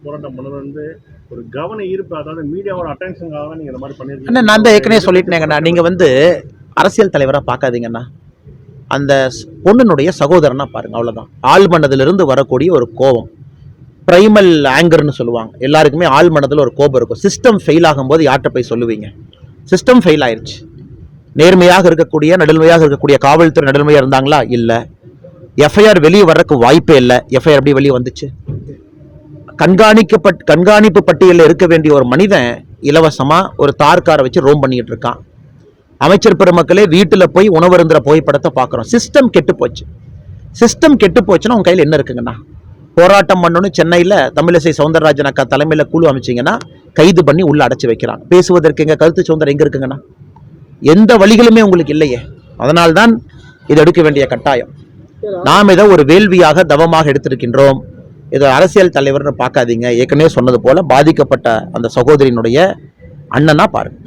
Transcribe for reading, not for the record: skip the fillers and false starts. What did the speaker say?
போராட்டம் பண்ணது ஒரு கவன ஈர்ப்பு, அதாவது மீடியாவோட அட்டென்ஷனுக்காக தான் நீங்க இந்த மாதிரி பண்ணிருக்கீங்க. நான் தான் ஏற்கனவே சொல்லிட்டேங்கண்ணா, நீங்க அரசியல் தலைவராக பார்க்காதீங்கண்ணா, அந்த பொண்ணுனுடைய சகோதரனா பாருங்க, அவ்வளவுதான். ஆள் மனதிலிருந்து வரக்கூடிய ஒரு கோபம், பிரைமல் ஆங்கர்னு சொல்லுவாங்க. எல்லாருக்குமே ஆள் மனதில் ஒரு கோபம் இருக்கும். சிஸ்டம் ஃபெயில் ஆகும்போது யார்கிட்ட போய் சொல்லுவீங்க? சிஸ்டம் ஃபெயில் ஆயிடுச்சு. நேர்மையாக இருக்கக்கூடிய நடுநிலையாக இருக்கக்கூடிய காவல்துறை நடுநிலையாக இருந்தாங்களா? இல்லை. எஃப்ஐஆர் வெளியே வர்றதுக்கு வாய்ப்பே இல்லை. எஃப்ஐஆர் எப்படி வெளியே வந்துச்சு? கண்காணிப்பு பட்டியலில் இருக்க வேண்டிய ஒரு மனிதன் இலவசமா ஒரு தார்காரை வச்சு ரோம் பண்ணிட்டு இருக்கான். அமைச்சர் பெருமக்களே வீட்டில் போய் உணவருந்துற புகைப்படத்தை பார்க்குறோம். சிஸ்டம் கெட்டு போச்சு. சிஸ்டம் கெட்டு போச்சுன்னா உங்க கையில் என்ன இருக்குங்கண்ணா? போராட்டம் பண்ணணும்னு சென்னையில் தமிழிசை சவுந்தரராஜன் அக்கா தலைமையில் குழு அமைச்சிங்கன்னா கைது பண்ணி உள்ள அடைச்சி வைக்கிறாங்க. பேசுவதற்கு எங்க கருத்து சுதந்திரம் எங்க இருக்குங்கண்ணா? எந்த வழிகளுமே உங்களுக்கு இல்லையே. அதனால்தான் இது எடுக்க வேண்டிய கட்டாயம். நாம் இதை ஒரு வேள்வியாக தவமாக எடுத்திருக்கின்றோம். இது அரசியல் தலைவர்னு பார்க்காதீங்க. ஏற்கனவே சொன்னது போல பாதிக்கப்பட்ட அந்த சகோதரியினுடைய அண்ணனா பாருங்க.